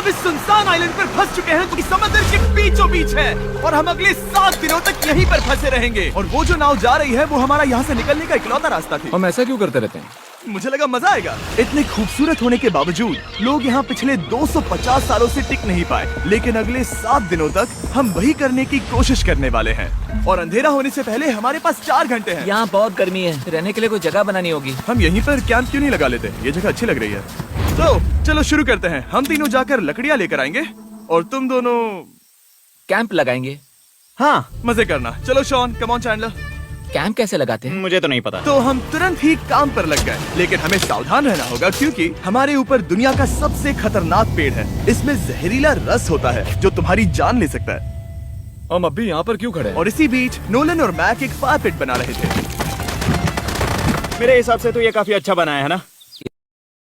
हम इस सुनसान आइलैंड पर फंस चुके हैं जो कि समंदर के बीचों बीच है और हम अगले 7 दिनों तक यहीं पर फंसे रहेंगे। और वो जो नाव जा रही है वो हमारा यहाँ से निकलने का इकलौता रास्ता थी। हम ऐसा क्यों करते रहते हैं? मुझे लगा मजा आएगा। इतने खूबसूरत होने के बावजूद लोग यहाँ पिछले 250 सालों से टिक नहीं पाए, लेकिन अगले 7 दिनों तक हम वही करने की कोशिश करने वाले हैं। और अंधेरा होने से पहले हमारे पास 4 घंटे हैं। यहाँ बहुत गर्मी है, रहने के लिए कोई जगह बनानी होगी। हम यहीं पर कैंप क्यों नहीं लगा लेते? ये जगह अच्छी लग रही है। तो चलो शुरू करते हैं। हम तीनों जाकर लकड़ियाँ लेकर आएंगे और तुम दोनों कैंप लगाएंगे। हाँ, मजे करना। चलो Shawn, come on Chandler. Camp कैसे लगाते हैं? मुझे तो नहीं पता। तो हम तुरंत ही काम पर लग गए, लेकिन हमें सावधान रहना होगा क्योंकि हमारे ऊपर दुनिया का सबसे खतरनाक पेड़ है। इसमें जहरीला रस होता है जो तुम्हारी जान ले सकता है। हम अभी यहाँ पर क्यों खड़े हैं? और इसी बीच नोलन और मैक एक फायर पिट बना रहे थे। मेरे हिसाब से तो ये काफी अच्छा बनाया है ना?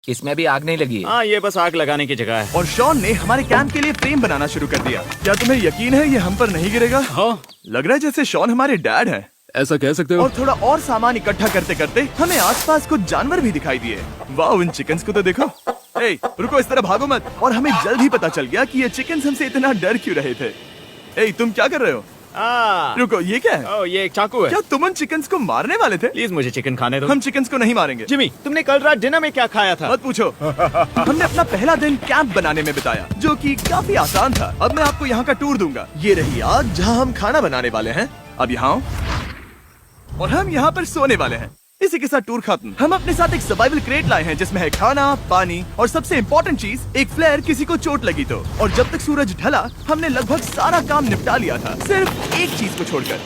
इसमें अभी आग नहीं लगी है। हाँ, ये बस आग लगाने की जगह है। और शॉन ने हमारे कैंप के लिए फ्रेम बनाना शुरू कर दिया। क्या तुम्हें यकीन है ये हम पर नहीं गिरेगा? हाँ। लग रहा है जैसे शॉन हमारे डैड हैं। ऐसा कह सकते हो? और थोड़ा और सामान इकट्ठा करते करते हमें आसपास कुछ जानवर भी दिखाई दिए। वाह, इन चिकन्स को तो देखो। ए, रुको, इस तरह भागो मत। और हमें जल्द ही पता चल गया कि ये चिकन्स हमसे इतना डर क्यों रहे थे। ए, तुम क्या कर रहे हो? रुको, ये क्या है? ये एक चाकू है। क्या तुम उन चिकन्स को मारने वाले थे? प्लीज मुझे चिकन खाने दो। हम चिकन्स को नहीं मारेंगे। जिमी, तुमने कल रात डिनर में क्या खाया था? मत पूछो। हमने अपना पहला दिन कैंप बनाने में बिताया, जो कि काफी आसान था। अब मैं आपको यहाँ का टूर दूंगा। ये रही आग जहाँ हम खाना बनाने वाले हैं। अब यहाँ आओ। और हम यहाँ पर सोने वाले हैं। इसी के साथ टूर खत्म। हम अपने साथ एक सर्वाइवल क्रेट लाए हैं जिसमें है खाना, पानी और सबसे इम्पोर्टेंट चीज, एक फ्लेयर किसी को चोट लगी तो। और जब तक सूरज ढला हमने लगभग सारा काम निपटा लिया था, सिर्फ एक चीज को छोड़कर।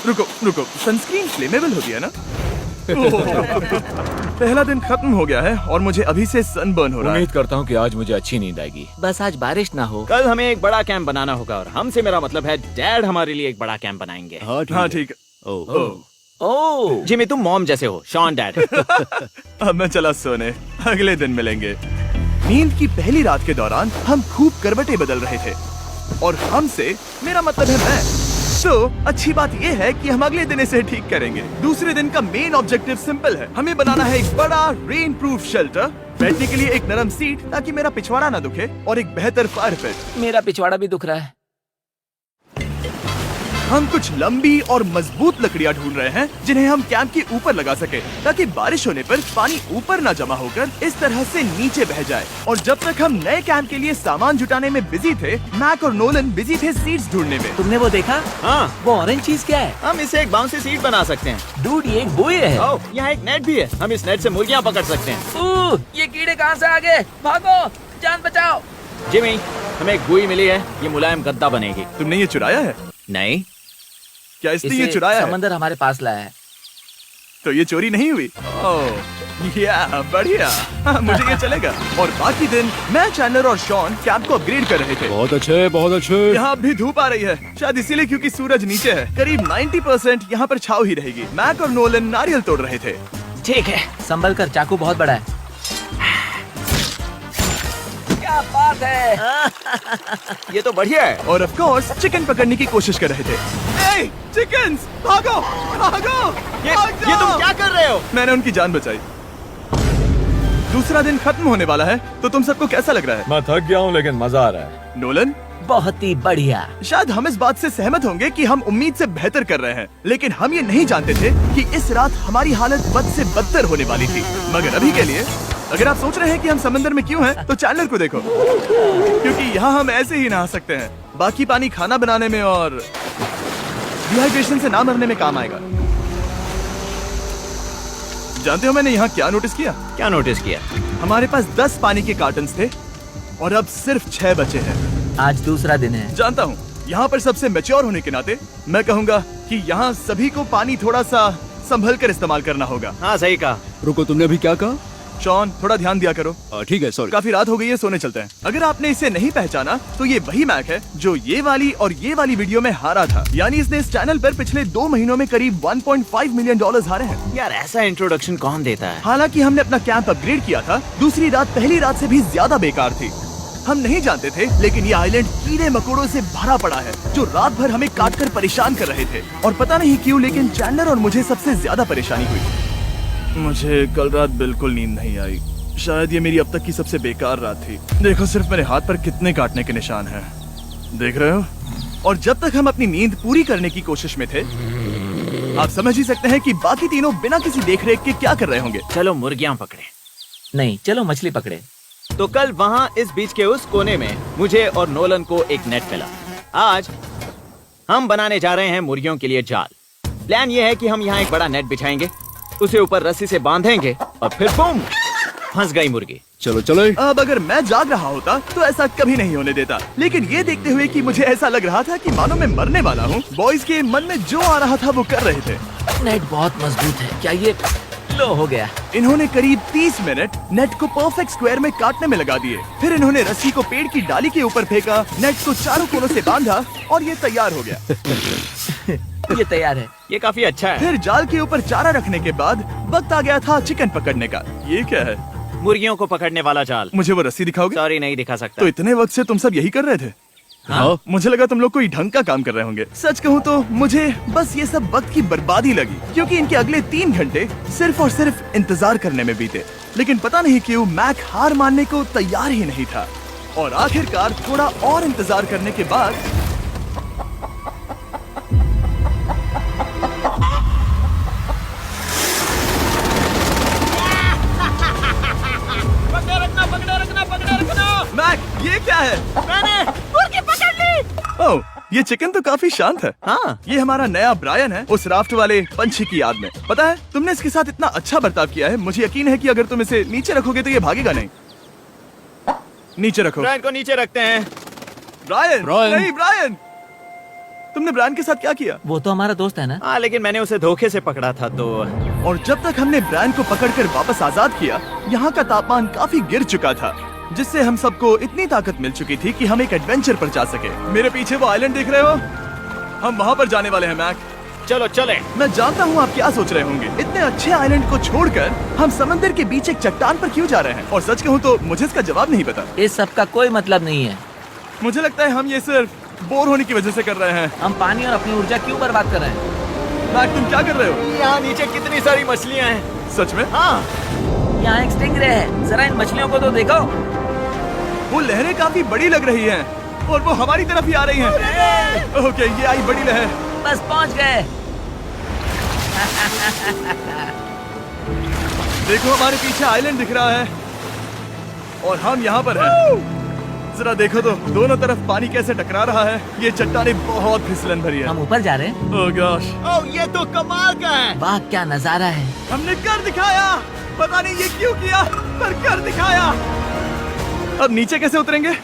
रुको, सनस्क्रीन फ्लेमेबल होती है ना? पहला दिन खत्म हो गया है और मुझे अभी से सनबर्न हो रहा है। उम्मीद करता हूँ कि आज मुझे अच्छी नींद आएगी। बस आज बारिश ना हो। कल हमें एक बड़ा कैंप बनाना होगा और हमसे मेरा मतलब है डैड हमारे लिए एक बड़ा कैंप बनाएंगे। हाँ ठीक है। ओह, जिमी, तुम मॉम जैसे हो। Shawn dad. अब मैं चला सोने, अगले दिन मिलेंगे। नींद की पहली रात के दौरान हम खूब करवटें बदल रहे थे और हमसे मेरा मतलब है मैं। तो अच्छी बात यह है कि हम अगले दिन इसे ठीक करेंगे। दूसरे दिन का मेन ऑब्जेक्टिव सिंपल है। हमें बनाना है एक बड़ा रेन प्रूफ शेल्टर, बैठने के लिए एक नरम सीट ताकि मेरा पिछवाड़ा ना दुखे, और एक बेहतर फायर पिट। मेरा पिछवाड़ा भी दुख रहा है। हम कुछ लंबी और मजबूत लकड़ियां ढूंढ रहे हैं जिन्हें हम कैंप के ऊपर लगा सके ताकि बारिश होने पर पानी ऊपर न जमा होकर इस तरह से नीचे बह जाए। और जब तक हम नए कैंप के लिए सामान जुटाने में बिजी थे, मैक और नोलन बिजी थे सीड्स ढूंढने में। तुमने वो देखा? हाँ, वो ऑरेंज चीज क्या है? हम इसे एक बाउंसी सीट बना सकते हैं। डूड, ये एक बुए है। ओह, यहाँ एक नेट भी है। हम इस नेट से मुर्गियाँ पकड़ सकते हैं। ये कीड़े कहाँ से आ गए? भागो, जान बचाओ। जिमी, हमें एक बुई मिली है। ये मुलायम गद्दा बनेगी। तुमने ये चुराया है? नहीं। क्या इसलिए ये चुराया है? समंदर हमारे पास लाया है। तो ये चोरी नहीं हुई? ओह, या बढ़िया। मुझे ये चलेगा। और बाकी दिन मैं, चैंडलर और शॉन कैंप को अपग्रेड कर रहे थे। बहुत अच्छे, बहुत अच्छे। यहाँ भी धूप आ रही है, शायद इसीलिए क्योंकि सूरज नीचे है। करीब 90% यहाँ पर छाव ही रहेगी। मैक और नोलन नारियल तोड़ रहे थे। ठीक है, संभल कर, चाकू बहुत बड़ा है। क्या बात है। ये तो बढ़िया है। और ऑफ कोर्स चिकन पकड़ने की कोशिश कर रहे थे। ए, चिकन्स, भागो, भागो, ये तुम क्या कर रहे हो? मैंने उनकी जान बचाई। दूसरा दिन खत्म होने वाला है, तो तुम सबको कैसा लग रहा है? मैं थक गया हूँ लेकिन मजा आ रहा है। नोलन, बहुत ही बढ़िया। शायद हम इस बात से सहमत होंगे कि हम उम्मीद से बेहतर कर रहे हैं, लेकिन हम ये नहीं जानते थे कि इस रात हमारी हालत बद से बदतर होने वाली थी। मगर अभी के लिए, अगर आप सोच रहे हैं कि हम समंदर में क्यों हैं, तो चैंडलर को देखो, क्योंकि यहाँ हम ऐसे ही नहा सकते हैं। बाकी पानी खाना बनाने में और डिहाइड्रेशन से ना मरने में काम आएगा। जानते हो मैंने यहाँ क्या नोटिस किया? क्या नोटिस किया? हमारे पास 10 पानी के कार्टन्स थे और अब सिर्फ 6 बचे हैं। आज दूसरा दिन है। जानता हूँ, यहाँ पर सबसे मैच्योर होने के नाते मैं कहूँगा कि यहाँ सभी को पानी थोड़ा सा संभल कर इस्तेमाल करना होगा। हाँ, सही कहा। रुको, तुमने अभी क्या कहा? शॉन, थोड़ा ध्यान दिया करो। ठीक है, सॉरी। काफी रात हो गई है, सोने चलते हैं। अगर आपने इसे नहीं पहचाना तो ये वही मैक है जो ये वाली और ये वाली वीडियो में हारा था। यानी इसने इस चैनल पर पिछले 2 महीनों में करीब $1.5 मिलियन हारे हैं। यार, ऐसा इंट्रोडक्शन कौन देता है? हालांकि हमने अपना कैंप अपग्रेड किया था, दूसरी रात पहली रात से भी ज्यादा बेकार थी। हम नहीं जानते थे, लेकिन ये आइलैंड कीड़े मकोड़ों से भरा पड़ा है जो रात भर हमें काट कर परेशान कर रहे थे। और पता नहीं क्यों, लेकिन चैंडलर और मुझे सबसे ज्यादा परेशानी हुई। मुझे कल रात बिल्कुल नींद नहीं आई। शायद ये मेरी अब तक की सबसे बेकार रात थी। देखो सिर्फ मेरे हाथ पर कितने काटने के निशान हैं। देख रहे हो? और जब तक हम अपनी नींद पूरी करने की कोशिश में थे, आप समझ ही सकते हैं कि बाकी तीनों बिना किसी देखरेख के क्या कर रहे होंगे। चलो मुर्गियां पकड़े। नहीं, चलो मछली पकड़े। तो कल वहाँ इस बीच के उस कोने में मुझे और नोलन को एक नेट मिला। आज हम बनाने जा रहे हैं मुर्गियों के लिए जाल। प्लान ये है कि हम यहाँ एक बड़ा नेट बिछाएंगे, उसे ऊपर रस्सी से बांधेंगे और फिर बूम, फंस गई मुर्गी। चलो चलो। अब अगर मैं जाग रहा होता तो ऐसा कभी नहीं होने देता, लेकिन ये देखते हुए कि मुझे ऐसा लग रहा था कि मानो मैं मरने वाला हूँ, बॉयज के मन में जो आ रहा था वो कर रहे थे। नेट बहुत मजबूत है। क्या ये लो हो गया? इन्होंने करीब 30 मिनट नेट को परफेक्ट स्क्वायर में काटने में लगा दिए। फिर इन्होंने रस्सी को पेड़ की डाली के ऊपर फेंका, नेट को चारों कोनों से बांधा और ये तैयार हो गया। ये तैयार है। ये काफी अच्छा है। फिर जाल के ऊपर चारा रखने के बाद वक्त आ गया था चिकन पकड़ने का। ये क्या है? मुर्गियों को पकड़ने वाला जाल। मुझे वो रस्सी दिखाओगे? सॉरी, नहीं दिखा सकता। तो इतने वक्त से तुम सब यही कर रहे थे? हाँ? मुझे लगा तुम लोग कोई ढंग का काम कर रहे होंगे। सच कहूँ तो मुझे बस ये सब वक्त की बर्बादी लगी, क्योंकि इनके अगले 3 घंटे सिर्फ और सिर्फ इंतजार करने में बीते। लेकिन पता नहीं क्यों मैक हार मानने को तैयार ही नहीं था, और आखिरकार थोड़ा और इंतजार करने के बाद मैक, ये क्या है? मैंने मुर्गी पकड़ ली। ओह, ये चिकन तो काफी शांत है। हाँ, ये हमारा नया ब्रायन है, उस राफ्ट वाले पंछी की याद में। पता है, तुमने इसके साथ इतना अच्छा बर्ताव किया है, मुझे यकीन है कि अगर तुम इसे नीचे रखोगे तो ये भागेगा नहीं। नीचे रखो। ब्रायन को नीचे रखते हैं। Brian, Brian. नहीं ब्रायन, तुमने ब्रायन के साथ क्या किया? वो तो हमारा दोस्त है ना। हाँ, लेकिन मैंने उसे धोखे से पकड़ा था तो। और जब तक हमने ब्रायन को पकड़कर वापस आजाद किया, यहाँ का तापमान काफी गिर चुका था, जिससे हम सबको इतनी ताकत मिल चुकी थी कि हम एक एडवेंचर पर जा सके। मेरे पीछे वो आइलैंड देख रहे हो? हम वहाँ पर जाने वाले हैं मैक। चलो चले। मैं जानता हूँ आप क्या सोच रहे होंगे, इतने अच्छे आइलैंड को छोड़कर हम समंदर के बीच एक चट्टान पर क्यों जा रहे हैं? और सच कहूँ तो मुझे इसका जवाब नहीं पता। इस सब का कोई मतलब नहीं है। मुझे लगता है हम ये सिर्फ बोर होने की वजह से कर रहे हैं। हम पानी और अपनी ऊर्जा क्यों बर्बाद कर रहे हैं? मैक, तुम क्या कर रहे हो? यहाँ नीचे कितनी सारी मछलियाँ हैं। सच में? हाँ, यहाँ एक स्टिंगरे है, जरा इन मछलियों को तो देखो। वो लहरें काफी बड़ी लग रही हैं और वो हमारी तरफ ही आ रही हैं। ओके, ये आई बड़ी लहर। बस पहुँच गए। देखो, हमारे पीछे आइलैंड दिख रहा है और हम यहाँ पर हैं। जरा देखो तो दोनों तरफ पानी कैसे टकरा रहा है। ये चट्टानें बहुत फिसलन भरी है। हम ऊपर जा रहे हैं। ओह गॉश, ओह ये तो कमाल का है। वाह, क्या नजारा है। हमने कर दिखाया। पता नहीं ये क्यों किया, पर कर दिखाया। अब नीचे कैसे उतरेंगे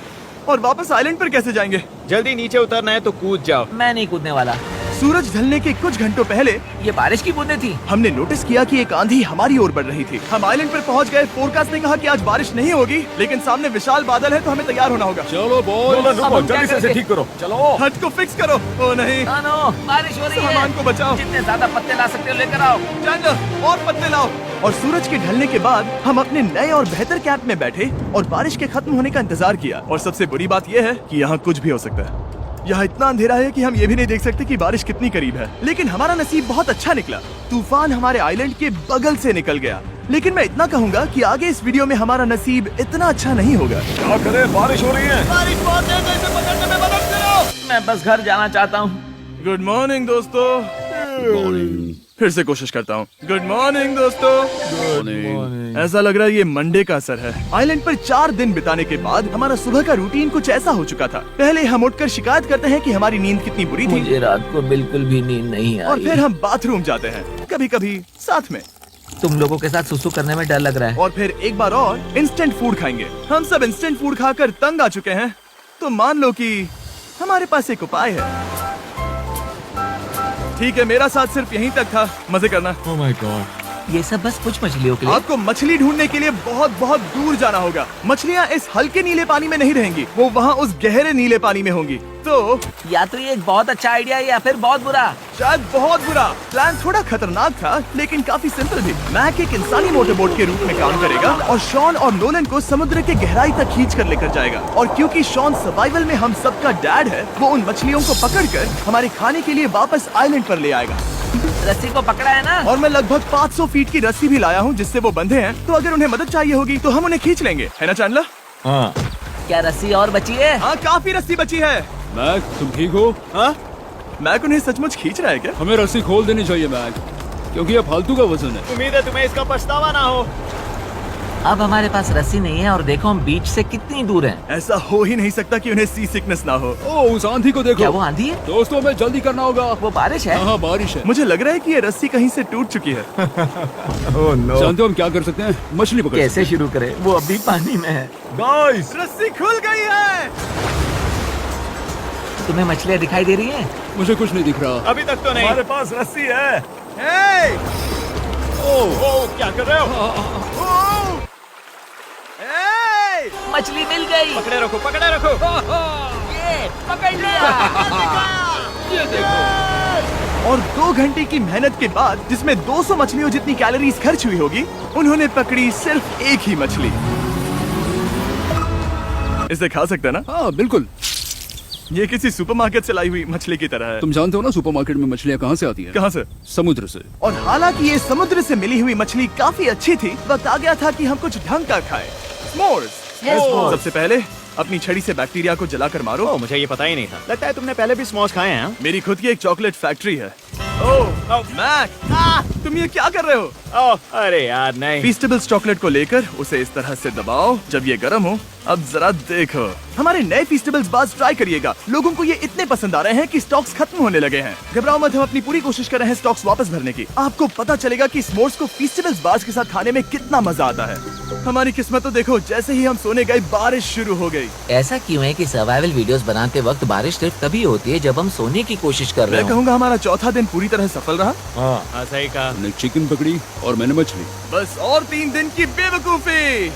और वापस आइलैंड पर कैसे जाएंगे? जल्दी नीचे उतरना है तो कूद जाओ। मैं नहीं कूदने वाला। सूरज ढलने के कुछ घंटों पहले ये बारिश की बूंदें थी। हमने नोटिस किया कि एक आंधी हमारी ओर बढ़ रही थी। हम आइलैंड पर पहुंच गए। फोरकास्ट ने कहा कि आज बारिश नहीं होगी, लेकिन सामने विशाल बादल है तो हमें तैयार होना होगा। चलो बॉय, अब हम क्या करेंगे? ठीक करो। चलो। हट को फिक्स करो। ओ नहीं, नो, बारिश हो रही है। सामान को बचाओ। जितने ज्यादा पत्ते ला सकते हो लेकर आओ। चैंडलर, और पत्ते लाओ। और सूरज के ढलने के बाद हम अपने नए और बेहतर कैंप में बैठे और बारिश के खत्म होने का इंतजार किया। और सबसे बुरी बात यह है कि यहाँ कुछ भी हो सकता है। यहाँ इतना अंधेरा है कि हम ये भी नहीं देख सकते कि बारिश कितनी करीब है। लेकिन हमारा नसीब बहुत अच्छा निकला। तूफान हमारे आइलैंड के बगल से निकल गया। लेकिन मैं इतना कहूँगा कि आगे इस वीडियो में हमारा नसीब इतना अच्छा नहीं होगा। क्या करें, बारिश हो रही है। बारिश बहुत तेज है, इसे पकड़ने में मदद करो। मैं बस घर जाना चाहता हूँ। गुड मॉर्निंग दोस्तों। फिर से कोशिश करता हूँ। गुड मॉर्निंग दोस्तों। ऐसा लग रहा है ये मंडे का असर है। आइलैंड पर 4 दिन बिताने के बाद हमारा सुबह का रूटीन कुछ ऐसा हो चुका था। पहले हम उठकर शिकायत करते हैं कि हमारी नींद कितनी बुरी थी, मुझे रात को बिल्कुल भी नींद नहीं आई। और फिर हम बाथरूम जाते हैं, कभी कभी साथ में। तुम लोगों के साथ सुसु करने में डर लग रहा है। और फिर एक बार और इंस्टेंट फूड खाएंगे। हम सब इंस्टेंट फूड खाकर तंग आ चुके हैं, तो मान लो कि हमारे पास एक उपाय है। ठीक है, मेरा साथ सिर्फ यहीं तक था। मजे करना। Oh my God. ये सब बस कुछ मछलियों के लिए। आपको मछली ढूंढने के लिए बहुत बहुत दूर जाना होगा। मछलियाँ इस हल्के नीले पानी में नहीं रहेंगी, वो वहाँ उस गहरे नीले पानी में होंगी। तो या तो ये एक बहुत अच्छा आइडिया है या फिर बहुत बुरा। शायद बहुत बुरा। प्लान थोड़ा खतरनाक था, लेकिन काफी सिंपल भी। मैक एक इंसानी मोटरबोट के रूप में काम करेगा और शॉन और नोलन को समुद्र के गहराई तक खींच कर लेकर जाएगा। और क्योंकि शॉन सर्वाइवल में हम सबका डैड है, वो उन मछलियों को पकड़कर हमारे खाने के लिए वापस आइलैंड पर ले आएगा। रस्सी को पकड़ा है ना? और मैं लगभग 500 फीट की रस्सी भी लाया हूँ जिससे वो बंधे हैं, तो अगर उन्हें मदद चाहिए होगी तो हम उन्हें खींच लेंगे, है ना चैंडलर? हाँ। क्या रस्सी और बची है? हाँ, काफी रस्सी बची है। मैक, तुम ठीक हो? हाँ, मैक उन्हें सचमुच खींच रहा है क्या? हमें रस्सी खोल देनी चाहिए मैक, क्योंकि ये फालतू का वजन है। उम्मीद है तुम्हें इसका पछतावा ना हो। अब हमारे पास रस्सी नहीं है और देखो हम बीच से कितनी दूर हैं। ऐसा हो ही नहीं सकता कि उन्हें सी सिकनेस ना हो। ओ, उस आंधी को देखो। क्या वो आंधी है? दोस्तों, हमें जल्दी करना होगा। वो बारिश है? हाँ, बारिश है। मुझे लग रहा है कि ये रस्सी कहीं से टूट चुकी है। Oh no. जानते हो हम क्या कर सकते हैं? मछली पकड़ कैसे शुरू करें? वो अभी पानी में है। गाइस, रस्सी खुल गई है। तुम्हें मछलियाँ दिखाई दे रही हैं? मुझे कुछ नहीं दिख रहा। अभी तक तो नहीं। हमारे पास रस्सी है। हे! ओ, क्या कर रहे हो? ओह! हे! मछली मिल गई। पकड़े रखो, पकड़े रखो। ये पकड़ लिया। ये देखो। और 2 घंटे की मेहनत के बाद, जिसमें 200 मछलियों जितनी कैलोरीज खर्च हुई होगी, उन्होंने पकड़ी सिर्फ एक ही मछली। इसे खा सकते हैं ना? हाँ, बिल्कुल। ये किसी सुपरमार्केट से लाई हुई मछली की तरह है। तुम जानते हो ना सुपरमार्केट में मछलियाँ कहाँ से आती है? कहाँ से? समुद्र से। और हालांकि ये समुद्र से मिली हुई मछली काफी अच्छी थी, वक्त आ गया था कि हम कुछ ढंग का खाएं। s'mores। सबसे पहले अपनी छड़ी से बैक्टीरिया को जलाकर मारो। ओ, मुझे ये पता ही नहीं था। लगता है तुमने पहले भी स्मोस खाए हैं। मेरी खुद की एक चॉकलेट फैक्ट्री है। ओह मैक, तुम ये क्या कर रहे हो? ओह, अरे यार नहीं। फीस्टेबल्स चॉकलेट को लेकर उसे इस तरह से दबाओ जब ये गर्म हो। अब जरा देखो, हमारे नए फीस्टेबल्स बार्स ट्राई करिएगा। लोगों को ये इतने पसंद आ रहे हैं कि स्टॉक्स खत्म होने लगे हैं। घबराओ मत, हम अपनी पूरी कोशिश कर रहे हैं स्टॉक्स वापस भरने की। आपको पता चलेगा कि s'mores को फीस्टेबल्स बार्स के साथ खाने में कितना मजा आता है। हमारी किस्मत तो देखो, जैसे ही हम सोने गए बारिश शुरू हो गई। ऐसा क्यों है कि सर्वाइवल वीडियोस बनाते वक्त बारिश सिर्फ तभी होती है जब हम सोने की कोशिश कर रहे मैं हो? कहूँगा हमारा चौथा दिन पूरी तरह सफल रहा। हाँ, सही कहा। तुमने चिकन पकड़ी और मैंने मछली। बस और 3 दिन की बेवकूफी।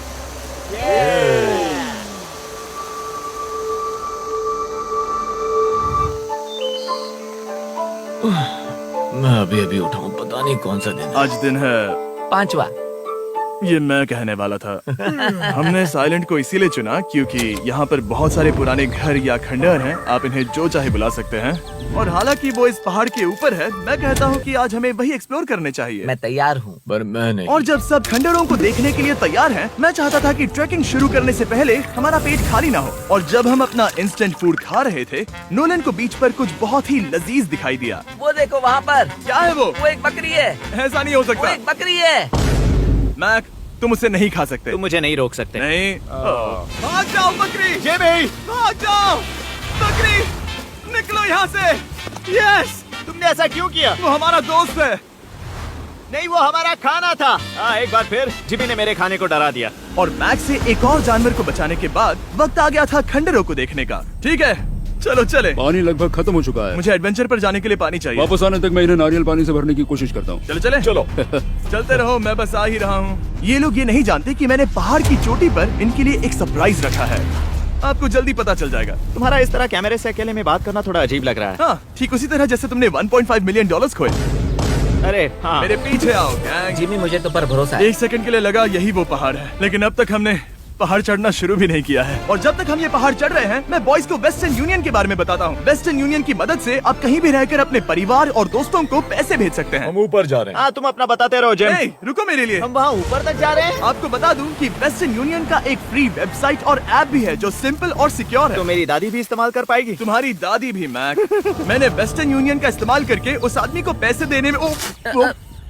मैं अभी अभी उठा हूँ, पता नहीं कौन सा दिन है। आज दिन है 5वां। ये मैं कहने वाला था। हमने इस आइलैंड को इसीलिए चुना क्योंकि यहाँ पर बहुत सारे पुराने घर या खंडहर हैं। आप इन्हें जो चाहे बुला सकते हैं। और हालांकि वो इस पहाड़ के ऊपर है, मैं कहता हूँ कि आज हमें वही एक्सप्लोर करने चाहिए। मैं तैयार हूँ। पर मैं नहीं। और जब सब खंडहरों को देखने के लिए तैयार हैं, मैं चाहता था कि ट्रैकिंग शुरू करने से पहले हमारा पेट खाली ना हो। और जब हम अपना इंस्टेंट फूड खा रहे थे, नोलन को बीच पर कुछ बहुत ही लजीज दिखाई दिया। वो देखो वहाँ पर। क्या है वो? वो एक बकरी है। ऐसा नहीं हो वो सकता। एक बकरी है। मैक, तुम उसे नहीं खा सकते। तुम मुझे नहीं रोक सकते। नहीं। भाग जाओ बकरी। ये भी। भाग जाओ बकरी, निकलो यहाँ से। यस, तुमने ऐसा क्यों किया? वो हमारा दोस्त है। नहीं, वो हमारा खाना था। एक बार फिर जिमी ने मेरे खाने को डरा दिया। और मैक से एक और जानवर को बचाने के बाद वक्त आ गया था खंडहरों को देखने का। ठीक है, चलो चले। पानी लगभग खत्म हो चुका है। मुझे एडवेंचर पर जाने के लिए पानी चाहिए। वापस आने तक मैं इन्हें नारियल पानी से भरने की कोशिश करता हूँ। चलो चले। चलो। चलते रहो, मैं बस आ ही रहा हूँ। ये लोग ये नहीं जानते कि मैंने पहाड़ की चोटी पर इनके लिए एक सरप्राइज रखा है। आपको जल्दी पता चल जाएगा। तुम्हारा इस तरह कैमरे से अकेले में बात करना थोड़ा अजीब लग रहा है। हाँ, ठीक उसी तरह जैसे तुमने $1.5 मिलियन खोए। अरे हाँ। मेरे पीछे आओ गैंग। जिमी, मुझे तो पर भरोसा है। 1 सेकंड के लिए लगा यही वो पहाड़ है, लेकिन अब तक हमने पहाड़ चढ़ना शुरू भी नहीं किया है। और जब तक हम ये पहाड़ चढ़ रहे हैं, मैं बॉयज को वेस्टर्न यूनियन के बारे में बताता हूँ। वेस्टर्न यूनियन की मदद से आप कहीं भी रहकर अपने परिवार और दोस्तों को पैसे भेज सकते हैं। हम ऊपर जा रहे हैं। हाँ, तुम अपना बताते रहो जिम। नहीं, रुको मेरे लिए। हम वहाँ ऊपर तक जा रहे हैं। आपको बता दूं कि वेस्टर्न यूनियन का एक फ्री वेबसाइट और ऐप भी है जो सिंपल और सिक्योर है। तो मेरी दादी भी इस्तेमाल कर पाएगी। तुम्हारी दादी भी मैक। मैंने वेस्टर्न यूनियन का इस्तेमाल करके उस आदमी को पैसे देने में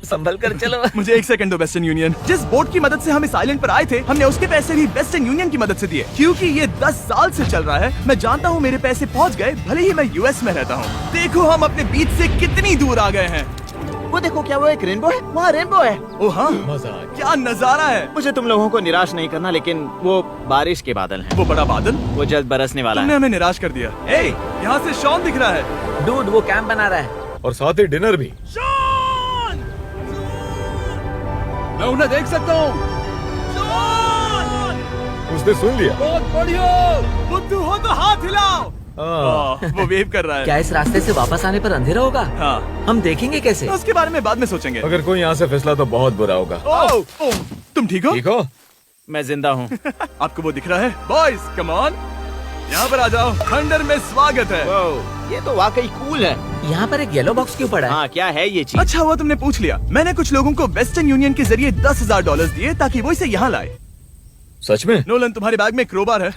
संभल कर चलो। मुझे 1 सेकंड दो। वेस्टर्न यूनियन, जिस बोट की मदद से हम इस आइलैंड पर आए थे, हमने उसके पैसे भी वेस्टर्न यूनियन की मदद से दिए। क्योंकि ये 10 साल से चल रहा है, मैं जानता हूँ मेरे पैसे पहुँच गए, भले ही मैं यूएस में रहता हूँ। देखो हम अपने बीच से कितनी दूर आ गए हैं। वो देखो, क्या वो एक रेनबो है? वहाँ रेनबो है। ओ हाँ, मजा आ गया। क्या नजारा है। मुझे तुम लोगों को निराश नहीं करना, लेकिन वो बारिश के बादल हैं। वो बड़ा बादल, वो जल्द बरसने वाला तुमने है। हमें निराश कर दिया। ए, यहाँ से शॉन दिख रहा है। डूड, वो कैंप बना रहा है। और साथ ही डिनर भी। मैं उन्हें देख सकता हूँ। उसने सुन लिया। बहुत बढ़िया। बुद्धू हो तो हाथ हिलाओ। वो वेव कर रहा है। क्या इस रास्ते से वापस आने पर अंधेरा होगा? हाँ, हम देखेंगे कैसे? उसके बारे में बाद में सोचेंगे। अगर कोई यहाँ से फिसला तो बहुत बुरा होगा। तुम ठीक हो? ठीक हो? मैं जिंदा हूँ। आपको वो दिख रहा है? Boys come on. यहाँ पर आ जाओ, खंडर में स्वागत है। वाह, ये तो वाकई कूल है। यहाँ पर एक येलो बॉक्स क्यों पड़ा है? हाँ, क्या है ये चीज? अच्छा हुआ तुमने पूछ लिया। मैंने कुछ लोगों को वेस्टर्न यूनियन के जरिए $10,000 दिए ताकि वो इसे यहाँ लाए। सच में? नोलन, तुम्हारे बैग में क्रोबार है।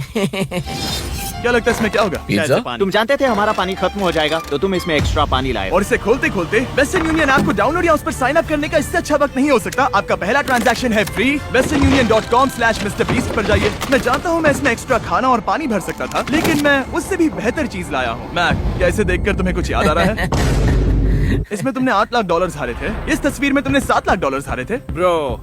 क्या लगता है इसमें क्या होगा? पिज्जा? तुम जानते थे हमारा पानी खत्म हो जाएगा, तो तुम इसमें एक्स्ट्रा पानी लाए। और इसे खोलते खोलते वेस्टर्न यूनियन ऐप को डाउनलोड या उस पर साइन अप करने का इससे अच्छा वक्त नहीं हो सकता। आपका पहला ट्रांजैक्शन है फ्री। westernunion.com/MrBeast पर जाइए। मैं जानता हूँ मैं इसमें एक्स्ट्रा खाना और पानी भर सकता था, लेकिन मैं उससे भी बेहतर चीज लाया हूँ। मैक, क्या इसे देखकर तुम्हें कुछ याद आ रहा है? इसमें तुमने $8 लाख हारे थे। इस तस्वीर में तुमने $7 लाख हारे थे। ब्रो,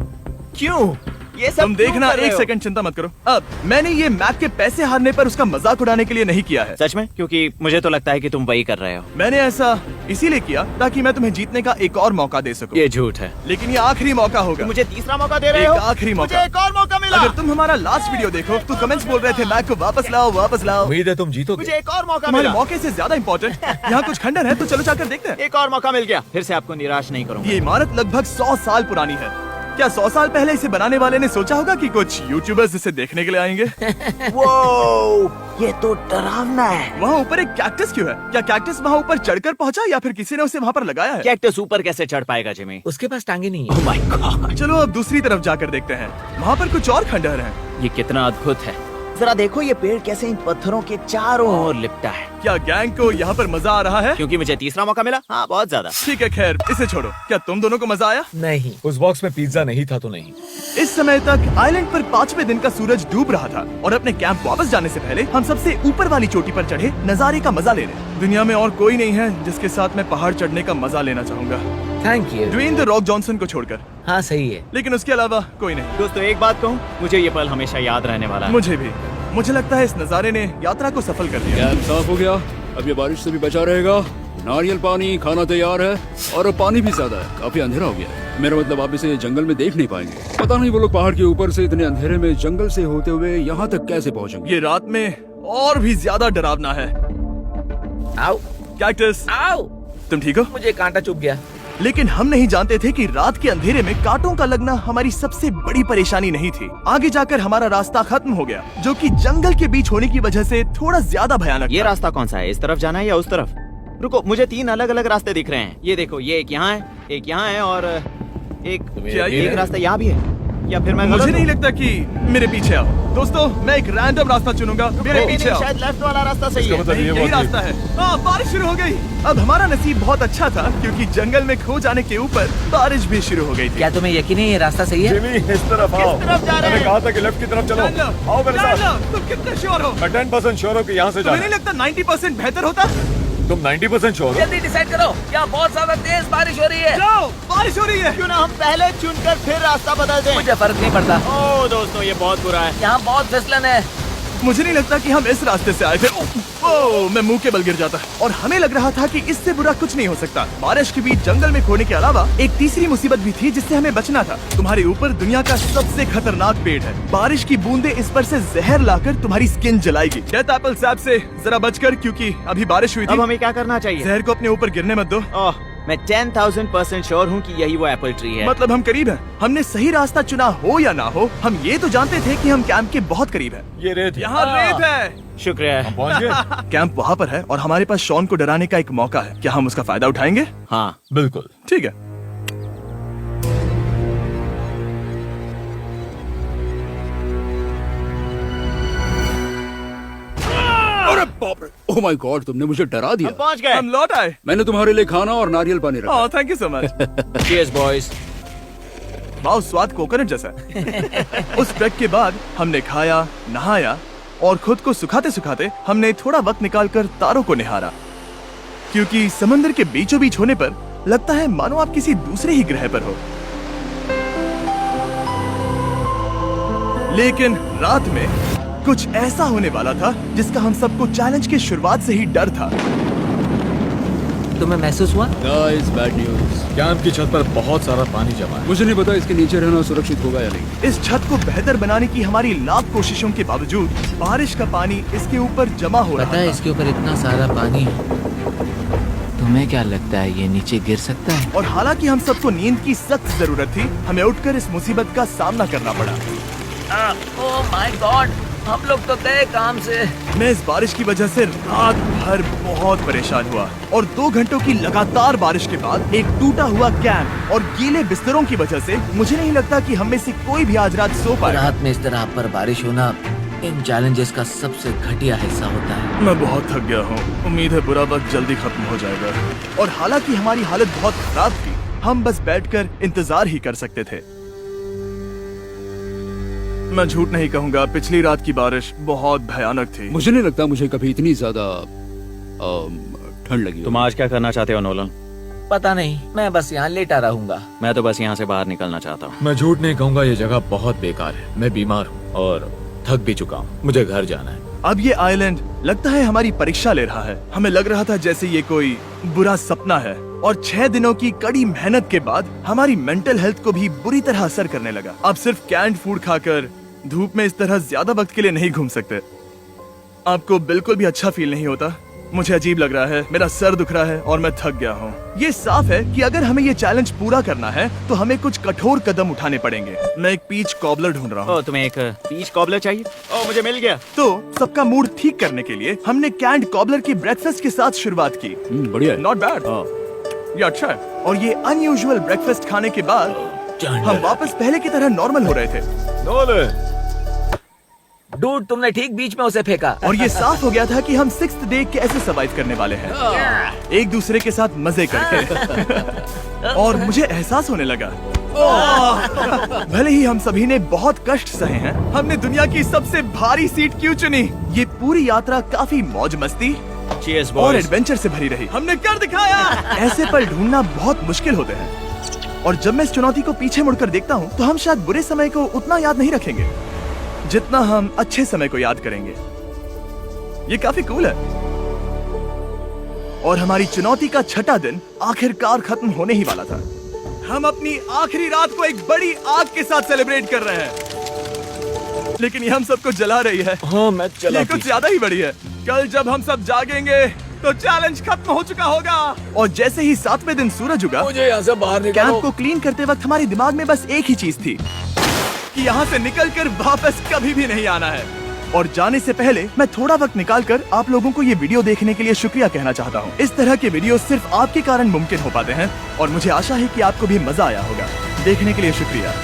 क्यों? ये सब तुम देखना, क्यों कर रहे एक हो? सेकंड चिंता मत करो। अब मैंने ये मैक के पैसे हारने पर उसका मजाक उड़ाने के लिए नहीं किया है। सच में? क्योंकि मुझे तो लगता है कि तुम वही कर रहे हो। मैंने ऐसा इसीलिए किया ताकि मैं तुम्हें जीतने का एक और मौका दे सकूं। ये झूठ है। लेकिन ये आखिरी मौका होगा। तुम मुझे तीसरा मौका दे रहे एक हो? आखिरी मौका। मुझे एक और मौका मिला। अगर तुम हमारा लास्ट वीडियो देखो तो कमेंट्स बोल रहे थे मैक को वापस लाओ, वापस लाओ। उम्मीद है तुम जीतोगे। मुझे एक और मौका तुम्हारे मिला। मौके से ज्यादा इम्पोर्टेंट यहाँ कुछ खंडर है, तो चलो जाकर देखते हैं। एक और मौका मिल गया। फिर से आपको निराश नहीं करूंगा। ये इमारत लगभग 100 साल पुरानी है। क्या 100 साल पहले इसे बनाने वाले ने सोचा होगा कि कुछ यूट्यूबर्स इसे देखने के लिए आएंगे? वो ये तो डरावना है। वहाँ ऊपर एक कैक्टस क्यों है? क्या कैक्टस वहाँ ऊपर चढ़कर पहुँचा या फिर किसी ने उसे वहाँ पर लगाया है? कैक्टस ऊपर कैसे चढ़ पाएगा जिमी? उसके पास टांगे नहीं है। ओह माय गॉड, चलो अब दूसरी तरफ जाकर देखते हैं। वहाँ पर कुछ और खंडहर हैं। ये कितना अद्भुत है। जरा देखो ये पेड़ कैसे इन पत्थरों के चारों ओर लिपटा है। क्या गैंग को यहाँ पर मजा आ रहा है? क्योंकि मुझे तीसरा मौका मिला। हाँ, बहुत ज्यादा। ठीक है, खैर इसे छोड़ो। क्या तुम दोनों को मजा आया? नहीं। उस बॉक्स में पिज्जा नहीं था तो नहीं। इस समय तक आइलैंड पर 5वें दिन का सूरज डूब रहा था और अपने कैंप वापस जाने से पहले हम सबसे ऊपर वाली चोटी पर चढ़े नजारे का मजा ले रहे। दुनिया में और कोई नहीं है जिसके साथ मैं पहाड़ चढ़ने का मजा लेना चाहूंगा, thank you. Dwayne the Rock Johnson को छोड़कर। हाँ सही है। लेकिन उसके अलावा कोई नहीं। दोस्तों, एक बात कहूँ, मुझे ये पल हमेशा याद रहने वाला है। मुझे भी। मुझे लगता है इस नजारे ने यात्रा को सफल कर दिया। कैंप साफ हो गया, अब ये बारिश से भी बचा रहेगा। नारियल पानी, खाना तैयार है और अब पानी भी ज्यादा है। काफी अंधेरा हो गया है। मेरा मतलब आप इसे जंगल में देख नहीं पाएंगे। पता नहीं वो लोग पहाड़ के ऊपर से इतने अंधेरे में जंगल से होते हुए यहाँ तक कैसे पहुँचेंगे। ये रात में और भी ज्यादा डरावना है। आओ कैक्टस, आओ। तुम ठीक हो? मुझे कांटा चुभ गया। लेकिन हम नहीं जानते थे कि रात के अंधेरे में कांटों का लगना हमारी सबसे बड़ी परेशानी नहीं थी। आगे जाकर हमारा रास्ता खत्म हो गया, जो कि जंगल के बीच होने की वजह से थोड़ा ज्यादा भयानक ये था। रास्ता कौन सा है? इस तरफ जाना है या उस तरफ? रुको, मुझे 3 अलग अलग रास्ते दिख रहे हैं। ये देखो, ये एक यहाँ है, एक यहाँ है और क्या ये एक रास्ता यहाँ भी है। या फिर मैं मुझे गलत नहीं हूँ? लगता कि मेरे पीछे आओ। दोस्तों, मैं एक रैंडम रास्ता चुनूंगा। मेरे नहीं, पीछे नहीं, आओ। शायद लेफ्ट वाला रास्ता सही है। मतलब नहीं, ये यही बहुत रास्ता है। बारिश शुरू हो गई। अब हमारा नसीब बहुत अच्छा था क्योंकि जंगल में खो जाने के ऊपर बारिश भी शुरू हो गई थी। क्या तुम्हें यकीन है ये रास्ता सही है? जिमी, इस तरफ आओ। तरफ जा रहे मैंने हैं? कहा था कि लेफ्ट की तरफ चलो। जान लो, आओ मेरे जान साथ। लो, तुम कितने श्योर हो? मैं 10% श्योर हूँ कि यहाँ से तुम्हें जाना। नहीं लगता 90% बेहतर होता? तुम 90% श्योर हो? जल्दी डिसाइड करो। क्या बहुत ज्यादा तेज बारिश हो रही है? जाओ, बारिश हो रही है। क्यों ना हम पहले चुनकर फिर रास्ता बदल दें? मुझे फर्क नहीं पड़ता। ओह दोस्तों, ये बहुत बुरा है। यहाँ बहुत फिसलन है। मुझे नहीं लगता कि हम इस रास्ते से आए थे। ओह, मैं मुंह के बल गिर जाता। और हमें लग रहा था कि इससे बुरा कुछ नहीं हो सकता। बारिश के बीच जंगल में खोने के अलावा एक तीसरी मुसीबत भी थी जिससे हमें बचना था। तुम्हारे ऊपर दुनिया का सबसे खतरनाक पेड़ है। बारिश की बूंदें इस पर से जहर लाकर तुम्हारी स्किन जलाएगी। डेथ एप्पल सैप से जरा बचकर, क्योंकि अभी बारिश हुई अब थी। हमें क्या करना चाहिए? जहर को अपने ऊपर गिरने मत दो। ओह, मैं 10,000% श्योर हूँ कि यही वो एप्पल ट्री है। मतलब हम करीब हैं। हमने सही रास्ता चुना हो या ना हो, हम ये तो जानते थे कि हम कैंप के बहुत करीब हैं। ये रेत है। यहाँ रेत है। शुक्रिया। हम पहुँच गए। कैंप वहाँ पर है और हमारे पास शॉन को डराने का एक मौका है। क्या हम उसका फायदा उठाएंगे? हाँ, बिल्कुल। ठीक है। अरे बाप रे, ओह माय गॉड, तुमने मुझे डरा दिया। हम पहुँच गए। हम लौट आए। मैंने तुम्हारे लिए खाना और नारियल पानी रखा। Oh, thank you so much. Cheers, boys। वाह, स्वाद कोकोनट जैसा है। उस ट्रैक के बाद हमने खाया, नहाया और खुद को सुखाते सुखाते हमने थोड़ा वक्त निकालकर तारों को निहारा, क्योंकि समंदर के बीचों बीच होने पर लगता है मानो आप किसी दूसरे ही ग्रह पर हो। लेकिन रात में कुछ ऐसा होने वाला था जिसका हम सबको चैलेंज की शुरुआत से ही डर था। तुम्हें महसूस हुआ? Guys, bad news. कैंप की छत पर बहुत सारा पानी जमा है। मुझे नहीं पता इसके नीचे रहना सुरक्षित होगा या नहीं। इस छत को बेहतर बनाने की हमारी लाख कोशिशों के बावजूद बारिश का पानी इसके ऊपर जमा हो रहा पता है था। इसके ऊपर इतना सारा पानी है। तुम्हें क्या लगता है ये नीचे गिर सकता है? और हालांकि हम सबको नींद की सख्त जरूरत थी, हमें उठकर इस मुसीबत का सामना करना पड़ा। ओह माय गॉड, हम लोग तो गए काम से। मैं इस बारिश की वजह से रात भर बहुत परेशान हुआ और 2 घंटों की लगातार बारिश के बाद एक टूटा हुआ कैंप और गीले बिस्तरों की वजह से मुझे नहीं लगता कि हम में से कोई भी आज रात सो पाए। रात में इस तरह पर बारिश होना इन चैलेंजेस का सबसे घटिया हिस्सा होता है। मैं बहुत थक गया हूँ। उम्मीद है बुरा वक्त जल्दी खत्म हो जाएगा। और हालांकि हमारी हालत बहुत खराब थी, हम बस बैठकर इंतजार ही कर सकते थे। मैं झूठ नहीं कहूँगा, पिछली रात की बारिश बहुत भयानक थी। मुझे नहीं लगता मुझे कभी इतनी ज्यादा ठंड लगी हो। तुम आज क्या करना चाहते हो नोलन? पता नहीं, मैं बस यहाँ लेटा रहूंगा। मैं तो बस यहाँ से बाहर निकलना चाहता हूँ। मैं झूठ नहीं कहूंगा, ये जगह बहुत बेकार है। मैं बीमार हूँ और थक भी चुका हूँ। मुझे घर जाना है। अब ये आइलैंड लगता है हमारी परीक्षा ले रहा है। हमें लग रहा था जैसे ये कोई बुरा सपना है और 6 दिनों की कड़ी मेहनत के बाद हमारी मेंटल हेल्थ को भी बुरी तरह असर करने लगा। अब सिर्फ कैंड फूड खाकर धूप में इस तरह ज्यादा वक्त के लिए नहीं घूम सकते। आपको बिल्कुल भी अच्छा फील नहीं होता? मुझे अजीब लग रहा है, मेरा सर दुख रहा है और मैं थक गया हूँ। ये साफ है कि अगर हमें ये चैलेंज पूरा करना है तो हमें कुछ कठोर कदम उठाने पड़ेंगे। मैं एक पीच कॉबलर ढूंढ रहा हूँ। तुम्हें एक पीच कॉबलर चाहिए? मुझे मिल गया। तो सबका मूड ठीक करने के लिए हमने कैंड कॉबलर की ब्रेकफास्ट के साथ शुरुआत की। बढ़िया है। नॉट बैड, ये अच्छा है। और ये अनयूजुअल ब्रेकफास्ट खाने के बाद हम वापस पहले की तरह नॉर्मल हो रहे थे। नोलन, डूड, तुमने ठीक बीच में उसे फेंका। और ये साफ हो गया था कि हम 6th डे कैसे सर्वाइव करने वाले हैं, एक दूसरे के साथ मजे करके। और मुझे एहसास होने लगा, भले ही हम सभी ने बहुत कष्ट सहे हैं, हमने दुनिया की सबसे भारी सीट क्यों चुनी? ये पूरी यात्रा काफी मौज मस्ती Cheers, और boys. एडवेंचर से भरी रही। हमने कर दिखाया। ऐसे पल ढूंढना बहुत मुश्किल होते हैं और जब मैं इस चुनौती को पीछे मुड़कर देखता हूँ तो हम शायद बुरे समय को उतना याद नहीं रखेंगे जितना हम अच्छे समय को याद करेंगे। ये काफी कूल है। और हमारी चुनौती का 6ठा दिन आखिरकार खत्म होने ही वाला था। हम अपनी आखिरी रात को एक बड़ी आग के साथ सेलिब्रेट कर रहे हैं, लेकिन ये हम सबको जला रही है। हाँ मैं चला ये कुछ ज्यादा ही बड़ी है। कल जब हम सब जागेंगे तो चैलेंज खत्म हो चुका होगा। और जैसे ही 7वें दिन सूरज उगा, मुझे यहाँ से बाहर कैंप निकालो। को क्लीन करते वक्त हमारे दिमाग में बस एक ही चीज थी कि यहाँ से निकलकर वापस कभी भी नहीं आना है। और जाने से पहले मैं थोड़ा वक्त निकालकर आप लोगों को ये वीडियो देखने के लिए शुक्रिया कहना चाहता हूँ। इस तरह के वीडियो सिर्फ आपके कारण मुमकिन हो पाते हैं और मुझे आशा है कि आपको भी मजा आया होगा। देखने के लिए शुक्रिया।